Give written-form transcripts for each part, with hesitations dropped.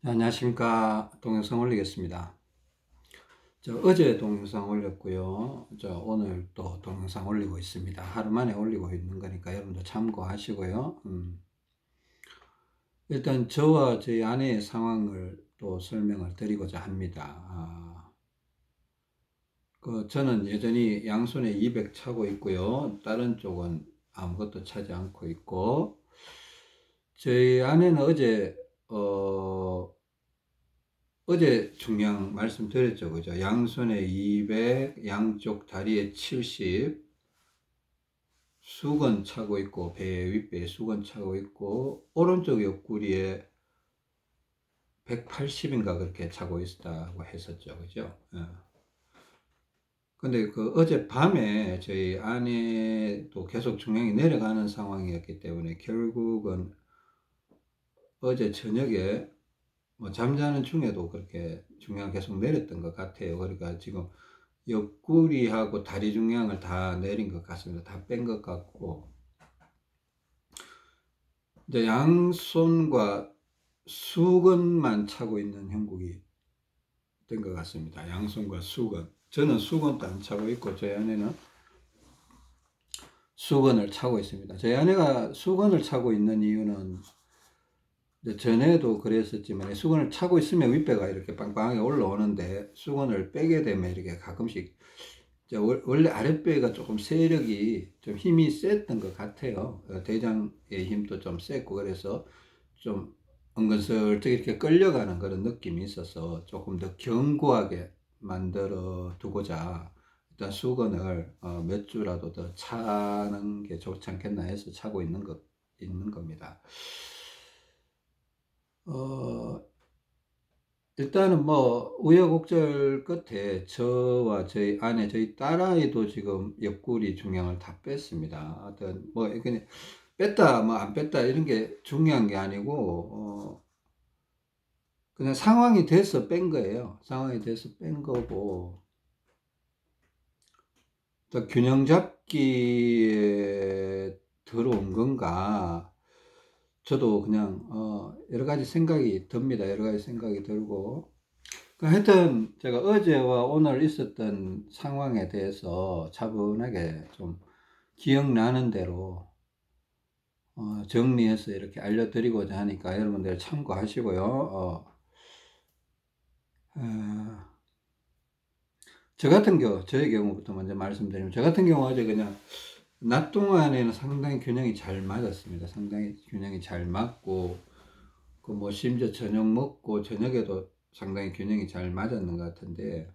네, 안녕하십니까. 동영상 올리겠습니다. 어제 동영상 올렸고요. 오늘 또 동영상 올리고 있습니다. 하루 만에 올리고 있는 거니까 여러분도 참고하시고요. 일단 저와 저희 아내의 상황을 또 설명을 드리고자 합니다. 저는 여전히 양손에 200 차고 있고요. 다른 쪽은 아무것도 차지 않고 있고, 저희 아내는 어제 중량 말씀드렸죠. 그죠? 양손에 200, 양쪽 다리에 70, 수건 차고 있고, 배 윗배에 수건 차고 있고, 오른쪽 옆구리에 180인가 그렇게 차고 있다고 했었죠. 그죠? 근데 어제 밤에 저희 아내도 계속 중량이 내려가는 상황이었기 때문에 결국은 어제 저녁에 뭐 잠자는 중에도 그렇게 중량 계속 내렸던 것 같아요. 그러니까 지금 옆구리하고 다리 중량을 다 내린 것 같습니다. 다 뺀 것 같고, 이제 양손과 수건만 차고 있는 형국이 된 것 같습니다. 양손과 수건. 저는 수건도 안 차고 있고, 저희 아내는 수건을 차고 있습니다. 저희 아내가 수건을 차고 있는 이유는 전에도 그랬었지만 수건을 차고 있으면 윗배가 이렇게 빵빵하게 올라오는데 수건을 빼게 되면 이렇게 가끔씩 원래 아랫배가 조금 세력이 좀 힘이 셌던 것 같아요. 대장의 힘도 좀 셌고 그래서 좀 은근슬쩍 이렇게 끌려가는 그런 느낌이 있어서 조금 더 견고하게 만들어 두고자 일단 수건을 몇 주라도 더 차는 게 좋지 않겠나 해서 차고 있는 겁니다. 어, 일단은 뭐 우여곡절 끝에 저와 저희 아내, 저희 딸아이도 지금 옆구리 중량을 다 뺐습니다. 어떤 뭐 그냥 뺐다 뭐 안 뺐다 이런 게 중요한 게 아니고 그냥 상황이 돼서 뺀 거예요. 상황이 돼서 뺀 거고 또 균형 잡기에 들어온 건가? 저도 그냥 여러 가지 생각이 듭니다. 여러 가지 생각이 들고 하여튼 제가 어제와 오늘 있었던 상황에 대해서 차분하게 좀 기억나는 대로 정리해서 이렇게 알려드리고자 하니까 여러분들 참고하시고요. 어, 저의 경우부터 먼저 말씀드리면, 저 같은 경우 어제 그냥 낮 동안에는 상당히 균형이 잘 맞았습니다. 상당히 균형이 잘 맞고, 뭐 심지어 저녁 먹고 저녁에도 상당히 균형이 잘 맞았는 것 같은데,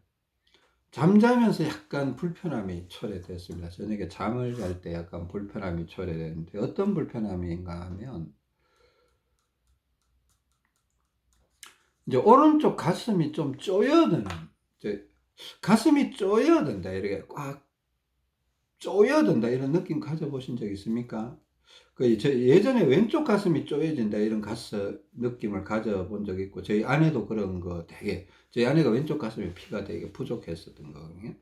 잠자면서 약간 불편함이 초래됐습니다. 저녁에 잠을 잘 때 약간 불편함이 초래됐는데 어떤 불편함인가 하면 이제 오른쪽 가슴이 좀 쪼여드는 이제 가슴이 쪼여든다 이렇게 꽉 쪼여든다 이런 느낌 가져보신 적 있습니까? 예전에 왼쪽 가슴이 쪼여진다 이런 느낌을 가져본 적 있고 저희 아내도 그런 거 되게 저희 아내가 왼쪽 가슴에 피가 되게 부족했었던 거거든요.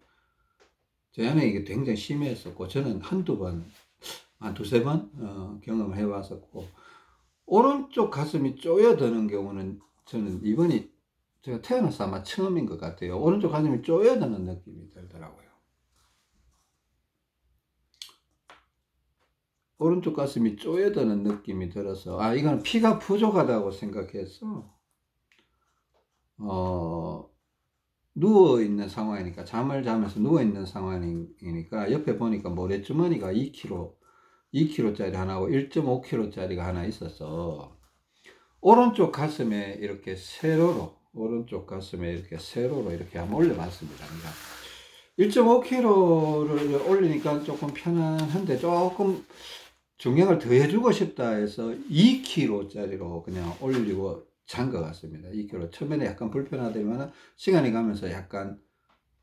저희 아내 이게 굉장히 심했었고 저는 한 두세 번 경험을 해봤었고 오른쪽 가슴이 쪼여드는 경우는 저는 이번이 제가 태어나서 아마 처음인 것 같아요. 오른쪽 가슴이 쪼여드는 느낌이 들더라고요. 오른쪽 가슴이 쪼여드는 느낌이 들어서 이건 피가 부족하다고 생각해서 어, 누워있는 상황이니까 잠을 자면서 누워있는 상황이니까 옆에 보니까 모래주머니가 2kg짜리 하나고 1.5kg짜리가 하나 있어서 오른쪽 가슴에 이렇게 세로로 이렇게 한번 올려봤습니다. 그러니까 1.5kg를 올리니까 조금 편안한데 조금 중량을 더 해주고 싶다 해서 2kg짜리로 그냥 올리고 잔 것 같습니다. 2kg. 처음에는 약간 불편하다면 시간이 가면서 약간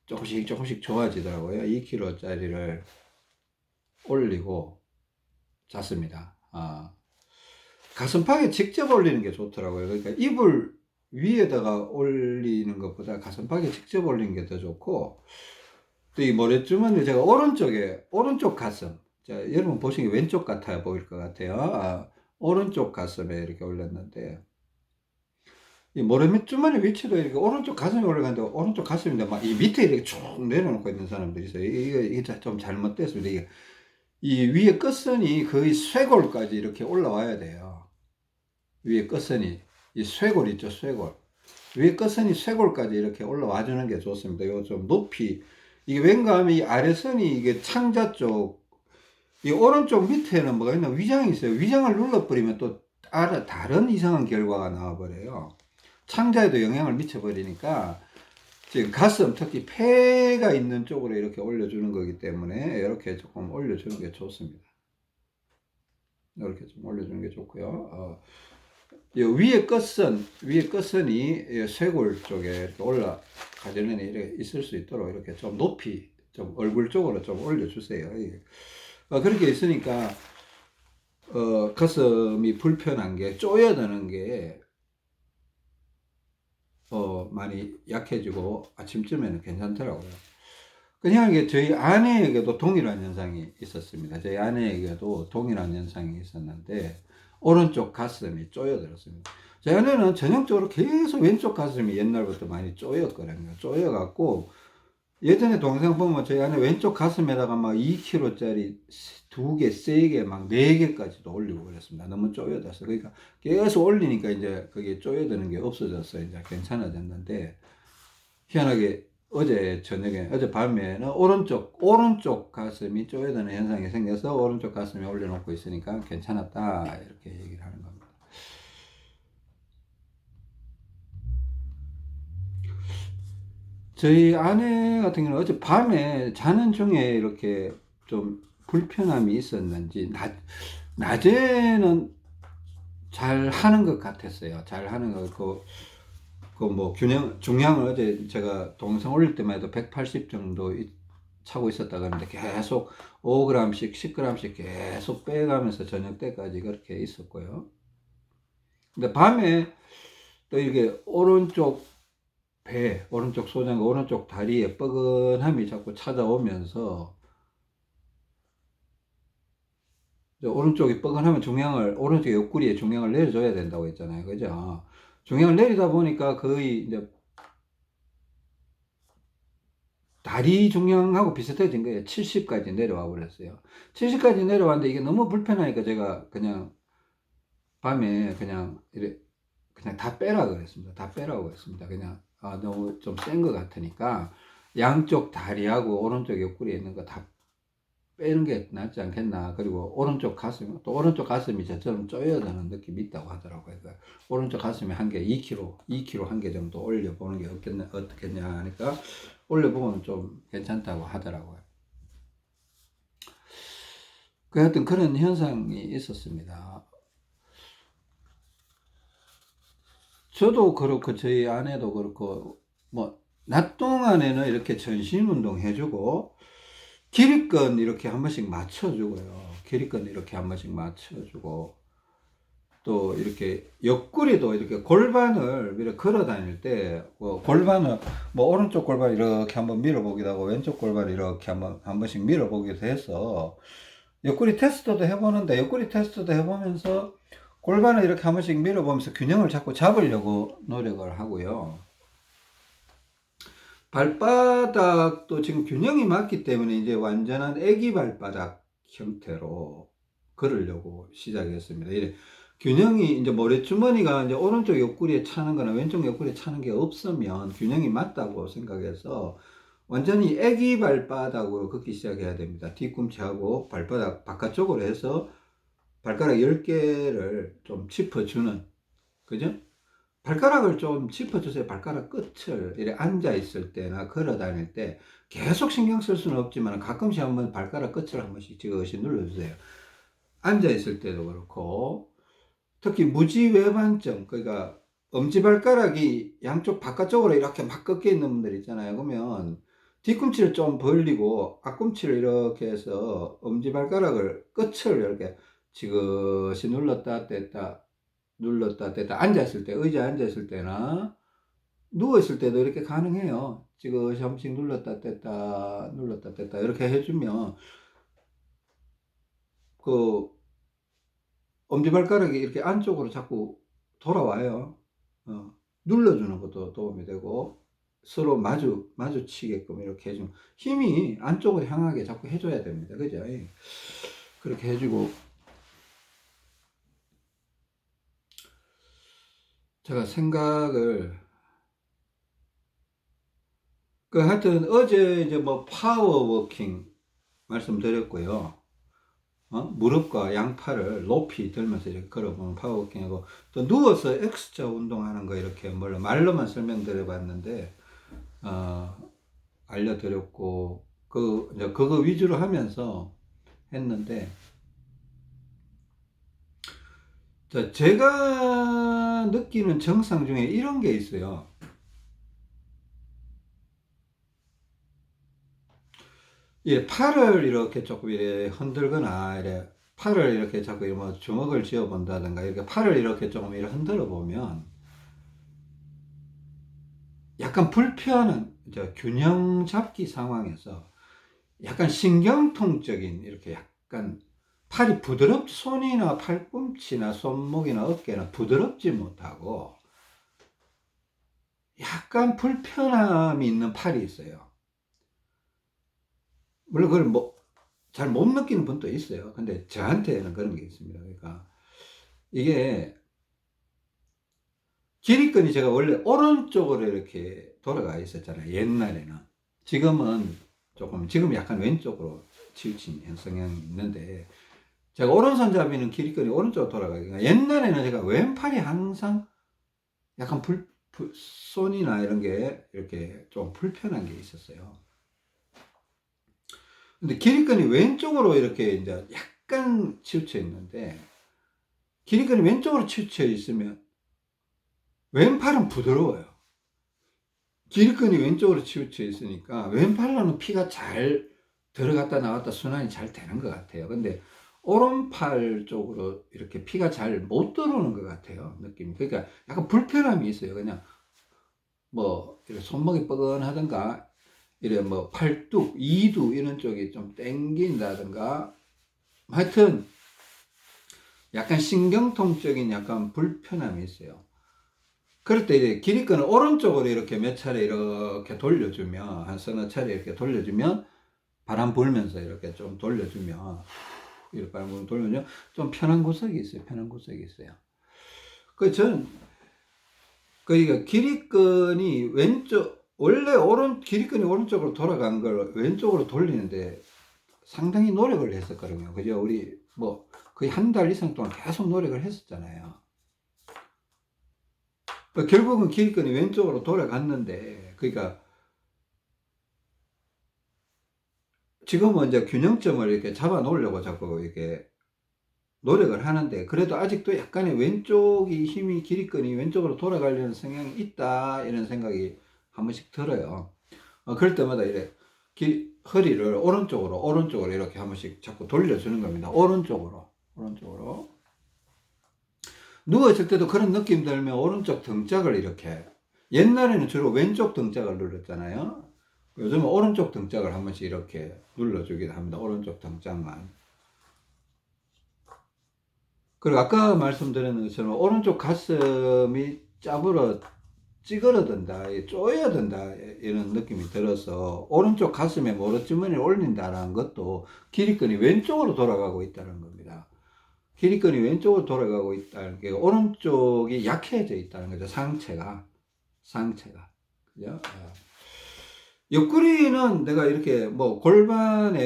조금씩 좋아지더라고요. 2kg짜리를 올리고 잤습니다. 가슴팍에 직접 올리는 게 좋더라고요. 그러니까 이불 위에다가 올리는 것보다 가슴팍에 직접 올리는 게 더 좋고, 또 이 모래주머니 제가 오른쪽 가슴, 자, 여러분 보시기 왼쪽 같아 보일 것 같아요. 오른쪽 가슴에 이렇게 올렸는데, 이 모래주머니 위치도 이렇게 오른쪽 가슴에 올라가는데 오른쪽 가슴인데 막 이 밑에 이렇게 쭉 내려놓고 있는 사람들이 있어요. 이게 좀 잘못됐습니다. 이게 이 위에 끝선이 거의 쇄골까지 이렇게 올라와야 돼요. 위에 끝선이 이 쇄골 있죠, 쇄골. 위에 끝선이 쇄골까지 이렇게 올라와 주는 게 좋습니다. 이거 좀 높이 이게 왠가 하면 이 아래선이 이게 창자 쪽, 이 오른쪽 밑에는 뭐가 있나 위장이 있어요. 위장을 눌러버리면 또 다른 이상한 결과가 나와버려요. 창자에도 영향을 미쳐버리니까 지금 가슴, 특히 폐가 있는 쪽으로 이렇게 올려주는 거기 때문에 이렇게 조금 올려주는 게 좋습니다. 이렇게 좀 올려주는 게 좋고요. 위에 끝선이 쇄골 쪽에 이렇게 올라가지는 이렇게 있을 수 있도록 이렇게 좀 높이, 좀 얼굴 쪽으로 좀 올려주세요. 그렇게 있으니까, 가슴이 불편한 게, 쪼여드는 게, 많이 약해지고 아침쯤에는 괜찮더라고요. 그냥 이게 저희 아내에게도 동일한 현상이 있었습니다. 저희 아내에게도 동일한 현상이 있었는데 오른쪽 가슴이 쪼여들었습니다. 저희 아내는 전형적으로 계속 왼쪽 가슴이 옛날부터 많이 쪼였거든요. 쪼여갖고 예전에 동영상 보면 저희 아내 왼쪽 가슴에다가 막 2kg짜리 2개, 3개, 막 4개까지도 올리고 그랬습니다. 너무 쪼여들었어. 그러니까 계속 올리니까 이제 그게 쪼여드는 게 없어졌어요. 이제 괜찮아졌는데 희한하게 어젯밤에는 오른쪽 가슴이 쪼여드는 현상이 생겨서 오른쪽 가슴에 올려놓고 있으니까 괜찮았다. 이렇게 얘기를 하는 겁니다. 저희 아내 같은 경우는 어젯밤에 자는 중에 이렇게 좀 불편함이 있었는지, 낮에는 잘 하는 것 같았어요. 잘 하는 것 같고, 뭐 중량을 어제 제가 동영상 올릴 때만 해도 180 정도 차고 있었다 그러는데 계속 5g씩 10g씩 계속 빼가면서 저녁 때까지 그렇게 있었고요. 근데 밤에 또 이게 오른쪽 오른쪽 소장, 오른쪽 다리에 뻐근함이 자꾸 찾아오면서 오른쪽이 뻐근하면 오른쪽 옆구리에 중량을 내려줘야 된다고 했잖아요. 그죠? 중량을 내리다 보니까 거의 이제 다리 중량하고 비슷해진 거예요. 70까지 내려와 버렸어요. 70까지 내려왔는데 이게 너무 불편하니까 제가 그냥 밤에 그냥 다 빼라 그랬습니다. 다 빼라고 했습니다. 그냥 너무 좀 센 것 같으니까 양쪽 다리하고 오른쪽 옆구리에 있는 거 다 빼는 게 낫지 않겠나. 그리고 오른쪽 가슴이 저처럼 쪼여드는 느낌이 있다고 하더라고요. 그러니까 오른쪽 가슴에 한 개, 2kg 한 개 정도 올려보는 게 어떻겠냐 하니까 올려보면 좀 괜찮다고 하더라고요. 하여튼 그런 현상이 있었습니다. 저도 그렇고 저희 아내도 그렇고 뭐 낮 동안에는 이렇게 전신 운동 해주고 기립근 이렇게 한 번씩 맞춰주고요. 기립근 이렇게 한 번씩 맞춰주고 또 이렇게 옆구리도 이렇게 골반을 이렇게 걸어 다닐 때 골반을 뭐 오른쪽 골반 이렇게 한번 밀어보기도 하고 왼쪽 골반 이렇게 한 번씩 밀어보기도 해서 옆구리 테스트도 해보면서 골반을 이렇게 한 번씩 밀어보면서 균형을 자꾸 잡으려고 노력을 하고요. 발바닥도 지금 균형이 맞기 때문에 이제 완전한 애기 발바닥 형태로 걸으려고 시작했습니다. 균형이 이제 모래주머니가 이제 오른쪽 옆구리에 차는 거나 왼쪽 옆구리에 차는 게 없으면 균형이 맞다고 생각해서 완전히 애기 발바닥으로 걷기 시작해야 됩니다. 뒤꿈치하고 발바닥 바깥쪽으로 해서 발가락 10개를 좀 짚어주는, 그죠? 발가락을 좀 짚어주세요. 발가락 끝을 이렇게 앉아 있을 때나 걸어 다닐 때 계속 신경 쓸 수는 없지만 가끔씩 한번 발가락 끝을 한 번씩 지그시 눌러주세요. 앉아 있을 때도 그렇고 특히 무지외반증, 그러니까 엄지발가락이 양쪽 바깥쪽으로 이렇게 막 꺾여 있는 분들 있잖아요. 그러면 뒤꿈치를 좀 벌리고 앞꿈치를 이렇게 해서 엄지발가락을 끝을 이렇게 지그시 눌렀다 뗐다 앉았을 때, 의자에 앉았을 때나 누워있을 때도 이렇게 가능해요. 지그시 한 번씩 눌렀다 뗐다 이렇게 해주면 그 엄지발가락이 이렇게 안쪽으로 자꾸 돌아와요. 눌러주는 것도 도움이 되고, 서로 마주치게끔 이렇게 해주면 힘이 안쪽으로 향하게 자꾸 해줘야 됩니다. 그죠? 그렇게 해주고, 제가 생각을, 하여튼 어제 이제 뭐 파워워킹 말씀드렸고요. 무릎과 양팔을 높이 들면서 이렇게 걸어보는 파워워킹하고, 또 누워서 X자 운동하는 거 이렇게 말로만 설명드려 봤는데, 알려드렸고, 이제 그거 위주로 하면서 했는데, 제가 느끼는 증상 중에 이런 게 있어요. 팔을 이렇게 조금 이렇게 흔들거나, 팔을 이렇게 자꾸 뭐 주먹을 쥐어 본다든가, 이렇게 팔을 이렇게 조금 이렇게 흔들어 보면, 약간 불편한, 균형 잡기 상황에서 약간 신경통적인, 이렇게 약간 팔이 손이나 팔꿈치나 손목이나 어깨나 부드럽지 못하고, 약간 불편함이 있는 팔이 있어요. 물론 그걸 잘 못 느끼는 분도 있어요. 근데 저한테는 그런 게 있습니다. 그러니까 이게 기립근이 제가 원래 오른쪽으로 이렇게 돌아가 있었잖아요. 옛날에는. 지금 약간 왼쪽으로 치우친 성향이 있는데, 제가 오른손잡이는 기립근이 오른쪽으로 돌아가니까, 옛날에는 제가 왼팔이 항상 약간 손이나 이런 게 이렇게 좀 불편한 게 있었어요. 근데 기립근이 왼쪽으로 이렇게 이제 약간 치우쳐 있는데, 기립근이 왼쪽으로 치우쳐 있으면 왼팔은 부드러워요. 기립근이 왼쪽으로 치우쳐 있으니까 왼팔로는 피가 잘 들어갔다 나왔다 순환이 잘 되는 것 같아요. 근데 오른팔 쪽으로 이렇게 피가 잘 못 들어오는 것 같아요. 느낌이. 그러니까 약간 불편함이 있어요. 그냥 이렇게 손목이 뻐근하든가, 이래 팔뚝, 이두 이런 쪽이 좀 땡긴다든가, 하여튼 약간 신경통적인 약간 불편함이 있어요. 그럴 때 이제 기립근을 오른쪽으로 이렇게 몇 차례 이렇게 돌려주면, 한 서너 차례 이렇게 돌려주면, 바람 불면서 이렇게 좀 돌려주면, 이렇게 바람 불면 돌려주면 좀 편한 구석이 있어요. 편한 구석이 있어요. 저는, 그러니까 원래 기립근이 오른쪽으로 돌아간 걸 왼쪽으로 돌리는데 상당히 노력을 했었거든요. 그죠? 우리 거의 한 달 이상 동안 계속 노력을 했었잖아요. 결국은 기립근이 왼쪽으로 돌아갔는데, 그러니까 지금은 이제 균형점을 이렇게 잡아 놓으려고 자꾸 이렇게 노력을 하는데, 그래도 아직도 약간의 기립근이 왼쪽으로 돌아가려는 성향이 있다, 이런 생각이 한 번씩 들어요. 그럴 때마다 허리를 오른쪽으로 이렇게 한 번씩 자꾸 돌려주는 겁니다. 오른쪽으로. 누워있을 때도 그런 느낌 들면 오른쪽 등짝을 이렇게, 옛날에는 주로 왼쪽 등짝을 눌렀잖아요. 요즘은 오른쪽 등짝을 한 번씩 이렇게 눌러주기도 합니다. 오른쪽 등짝만. 그리고 아까 말씀드린 것처럼 오른쪽 가슴이 찌그러든다, 쪼여든다, 이런 느낌이 들어서 오른쪽 가슴에 모래주머니를 올린다는 것도 기립근이 왼쪽으로 돌아가고 있다는 겁니다. 기립근이 왼쪽으로 돌아가고 있다는 게 오른쪽이 약해져 있다는 거죠. 상체가. 그죠? 옆구리는 내가 이렇게 골반을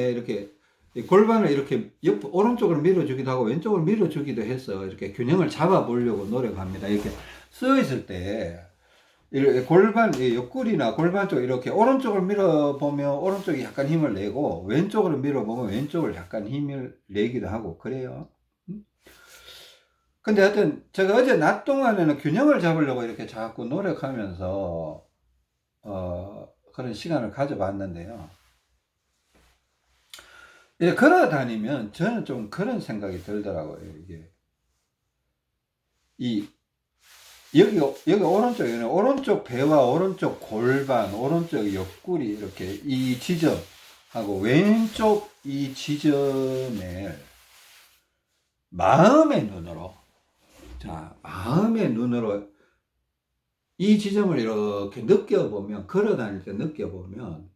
이렇게 오른쪽으로 밀어주기도 하고 왼쪽으로 밀어주기도 해서 이렇게 균형을 잡아보려고 노력합니다. 이렇게 서 있을 때 옆구리나 골반 쪽 이렇게 오른쪽을 밀어보면 오른쪽이 약간 힘을 내고, 왼쪽으로 밀어보면 왼쪽을 약간 힘을 내기도 하고 그래요. 근데 하여튼 제가 어제 낮 동안에는 균형을 잡으려고 이렇게 자꾸 노력하면서 그런 시간을 가져봤는데요. 이제 걸어 다니면 저는 좀 그런 생각이 들더라고요. 여기 오른쪽 배와 오른쪽 골반, 오른쪽 옆구리 이렇게 이 지점하고 왼쪽 이 지점을 마음의 눈으로 이 지점을 이렇게 느껴보면, 걸어 다닐 때 느껴보면,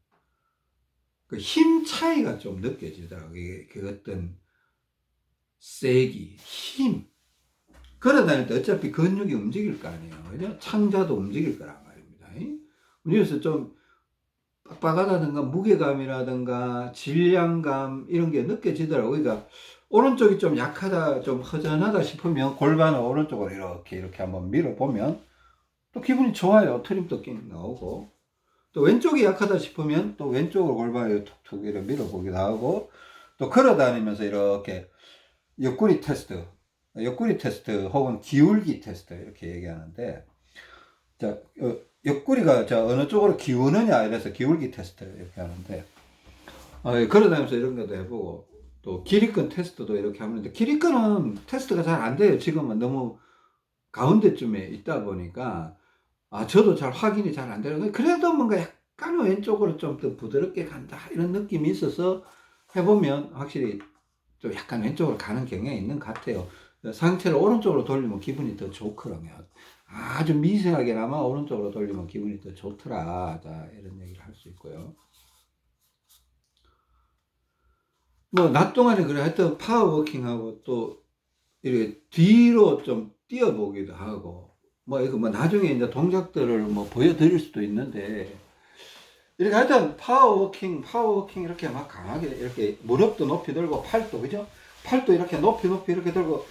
그 힘 차이가 좀 느껴지더라고요. 이게 그 어떤 세기, 힘. 걸어 다닐 때 어차피 근육이 움직일 거 아니에요. 그죠? 창자도 움직일 거란 말입니다. 움직여서 좀 빡빡하다든가 무게감이라든가 질량감 이런 게 느껴지더라고요. 그러니까 오른쪽이 좀 약하다, 좀 허전하다 싶으면 골반을 오른쪽으로 이렇게 한번 밀어보면 또 기분이 좋아요. 트림도 나오고. 또 왼쪽이 약하다 싶으면 또 왼쪽으로 골반을 툭툭 이렇게 밀어보기도 하고, 또 걸어 다니면서 이렇게 옆구리 테스트 혹은 기울기 테스트 이렇게 얘기하는데, 자, 옆구리가 어느 쪽으로 기우느냐 이래서 기울기 테스트 이렇게 하는데, 걸어 다니면서 이런 것도 해보고, 또 길이끈 테스트도 이렇게 하는데, 길이끈은 테스트가 잘 안 돼요. 지금은 너무 가운데쯤에 있다 보니까. 저도 잘 확인이 잘 안 되는, 그래도 뭔가 약간 왼쪽으로 좀 더 부드럽게 간다 이런 느낌이 있어서 해보면 확실히 좀 약간 왼쪽으로 가는 경향이 있는 것 같아요. 상체를 오른쪽으로 돌리면 기분이 더 좋거든요. 아주 미세하게나마 오른쪽으로 돌리면 기분이 더 좋더라. 자, 이런 얘기를 할 수 있고요. 뭐, 낮 동안에 그래 하여튼 파워워킹하고 또 이렇게 뒤로 좀 뛰어보기도 하고, 뭐, 이거 뭐 나중에 이제 동작들을 뭐 보여드릴 수도 있는데, 이렇게 하여튼 파워워킹 이렇게 막 강하게 이렇게 무릎도 높이 들고 팔도, 그죠? 팔도 이렇게 높이 이렇게 들고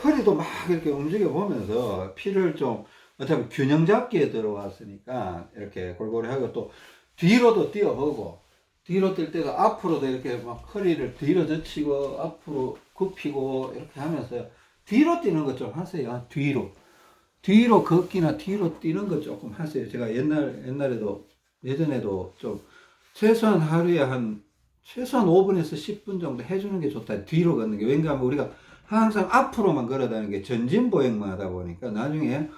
허리도 막 이렇게 움직여 보면서 피를 좀 어차피 균형 잡기에 들어왔으니까 이렇게 골고루 하고, 또 뒤로도 뛰어보고, 뒤로 뛸 때도 앞으로도 이렇게 막 허리를 뒤로 젖히고 앞으로 굽히고 이렇게 하면서 뒤로 뛰는 것 좀 하세요. 뒤로 걷기나 뒤로 뛰는 거 조금 하세요. 제가 옛날에도 예전에도 좀 최소한 하루에 최소한 5분에서 10분 정도 해주는 게 좋다. 뒤로 걷는 게. 왜냐하면 우리가 항상 앞으로만 걸어 다니는 게 전진보행만 하다 보니까 나중에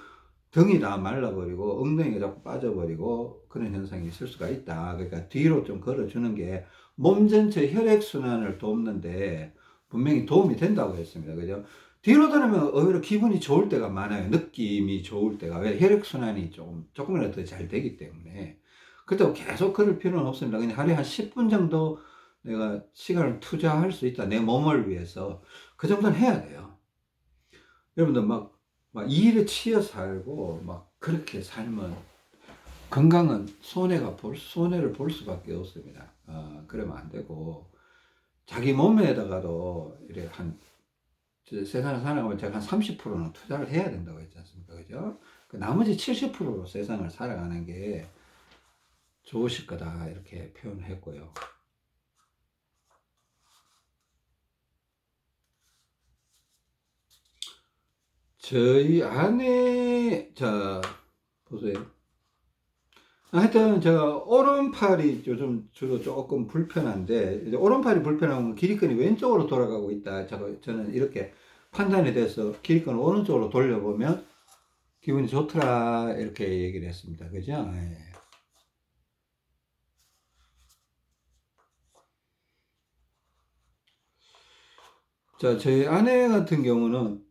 등이 다 말라버리고 엉덩이가 자꾸 빠져버리고 그런 현상이 있을 수가 있다. 그러니까 뒤로 좀 걸어주는 게 몸 전체 혈액순환을 돕는데 분명히 도움이 된다고 했습니다. 그죠? 뒤로 들으면 오히려 기분이 좋을 때가 많아요. 느낌이 좋을 때가. 왜? 혈액순환이 조금이라도 더 잘 되기 때문에. 그렇다고 계속 걸을 필요는 없습니다. 그냥 하루에 한 10분 정도 내가 시간을 투자할 수 있다. 내 몸을 위해서. 그 정도는 해야 돼요. 여러분들 막 일에 치여 살고 막 그렇게 살면 건강은 손해를 볼 수밖에 없습니다. 그러면 안 되고, 자기 몸에다가도 이래 세상을 살아가면 제가 한 30%는 투자를 해야 된다고 했지 않습니까? 그죠? 그 나머지 70%로 세상을 살아가는 게 좋으실 거다. 이렇게 표현을 했고요. 저희 아내, 자, 보세요. 하여튼 제가 오른팔이 요즘 주로 조금 불편한데, 이제 오른팔이 불편하면 길이끈이 왼쪽으로 돌아가고 있다. 저는 이렇게 판단이 돼서 길이끈을 오른쪽으로 돌려보면 기분이 좋더라. 이렇게 얘기를 했습니다. 그죠? 예. 자, 저희 아내 같은 경우는,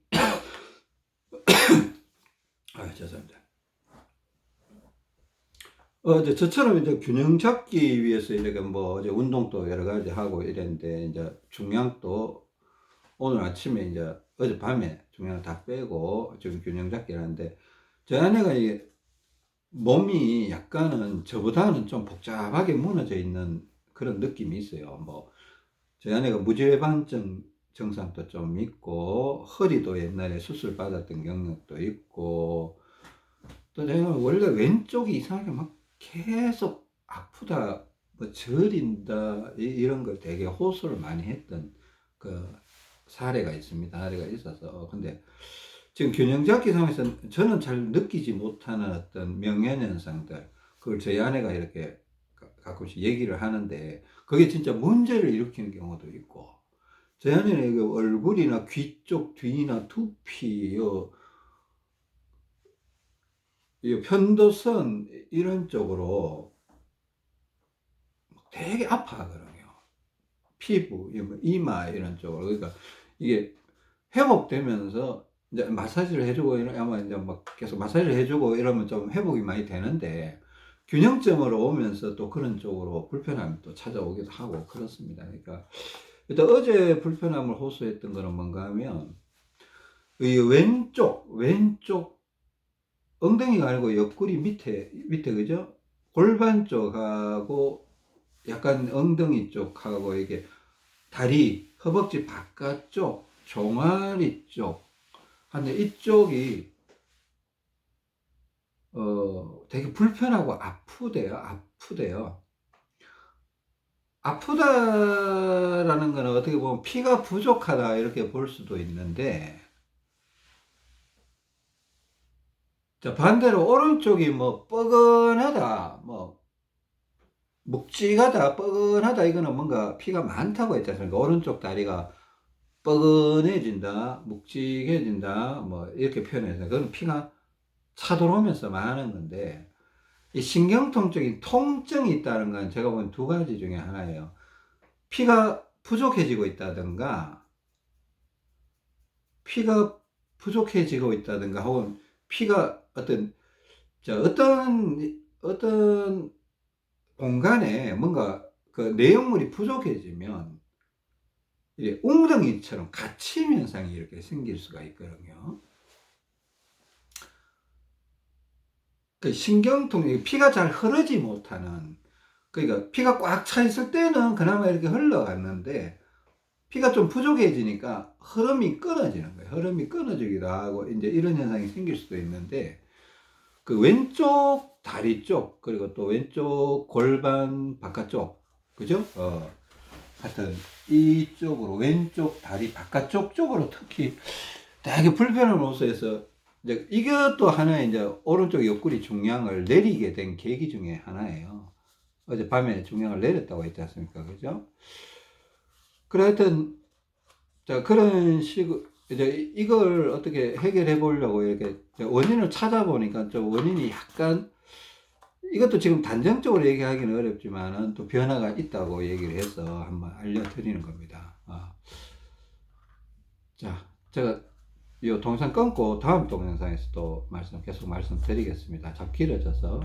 죄송합니다. 이제 저처럼 이제 균형 잡기 위해서 이렇게 뭐 이제 운동도 여러 가지 하고 이랬는데, 이제 중량도 오늘 아침에 이제 어젯밤에 중량을 다 빼고 지금 균형 잡기를 하는데, 제 아내가 이게 몸이 약간은 저보다는 좀 복잡하게 무너져 있는 그런 느낌이 있어요. 뭐, 제 아내가 무지외반증 증상도 좀 있고, 허리도 옛날에 수술 받았던 경력도 있고, 또 제가 원래 왼쪽이 이상하게 막 계속 아프다, 뭐 저린다, 이런 걸 되게 호소를 많이 했던 그 사례가 있습니다. 사례가 있어서. 근데 지금 균형잡기 상황에서 저는 잘 느끼지 못하는 어떤 명현현상들, 그걸 저희 아내가 이렇게 가끔씩 얘기를 하는데, 그게 진짜 문제를 일으키는 경우도 있고, 저희 아내는 그 얼굴이나 귀 쪽 뒤나 두피, 이 편도선 이런 쪽으로 되게 아파하거든요. 피부, 이마 이런 쪽으로. 그러니까 이게 회복되면서 이제 마사지를 해주고 이러면 이제 막 계속 마사지를 해주고 이러면 좀 회복이 많이 되는데, 균형점으로 오면서 또 그런 쪽으로 불편함이 또 찾아오기도 하고 그렇습니다. 그러니까 일단 어제 불편함을 호소했던 거는 뭔가 하면, 이 왼쪽 엉덩이가 아니고 옆구리 밑에 그죠? 골반 쪽하고 약간 엉덩이 쪽하고 이게 다리, 허벅지 바깥쪽, 종아리 쪽 한데 이쪽이 되게 불편하고 아프대요. 아프다라는 거는 어떻게 보면 피가 부족하다 이렇게 볼 수도 있는데, 자, 반대로 오른쪽이 뭐 뻐근하다, 뭐 묵직하다, 뻐근하다, 이거는 뭔가 피가 많다고 했지 않습니까? 오른쪽 다리가 뻐근해진다, 묵직해진다, 뭐 이렇게 표현해서 그건 피가 차들어오면서 많은 건데, 이 신경통적인 통증이 있다는 건 제가 본 두 가지 중에 하나예요. 피가 부족해지고 있다든가, 피가 부족해지고 있다든가, 혹은 피가 어떤 공간에 뭔가 그 내용물이 부족해지면 이게 웅덩이처럼 갇힘 현상이 이렇게 생길 수가 있거든요. 그 신경통, 피가 잘 흐르지 못하는, 그러니까 피가 꽉 차 있을 때는 그나마 이렇게 흘러갔는데, 피가 좀 부족해지니까 흐름이 끊어지는 거예요. 흐름이 끊어지기도 하고, 이제 이런 현상이 생길 수도 있는데, 그 왼쪽 다리 쪽, 그리고 또 왼쪽 골반 바깥쪽, 그죠? 하여튼, 이쪽으로, 왼쪽 다리 바깥쪽 쪽으로 특히 되게 불편함을 호소해서, 이제 이것도 하나의 이제 오른쪽 옆구리 중량을 내리게 된 계기 중에 하나예요. 어제 밤에 중량을 내렸다고 했지 않습니까? 그죠? 그래, 하여튼, 자, 그런 식으로, 이제 이걸 어떻게 해결해 보려고 이렇게 원인을 찾아보니까 좀 원인이 약간, 이것도 지금 단정적으로 얘기하기는 어렵지만은 또 변화가 있다고 얘기를 해서 한번 알려드리는 겁니다. 자, 제가 이 동영상 끊고 다음 동영상에서 또 계속 말씀드리겠습니다. 자, 길어져서.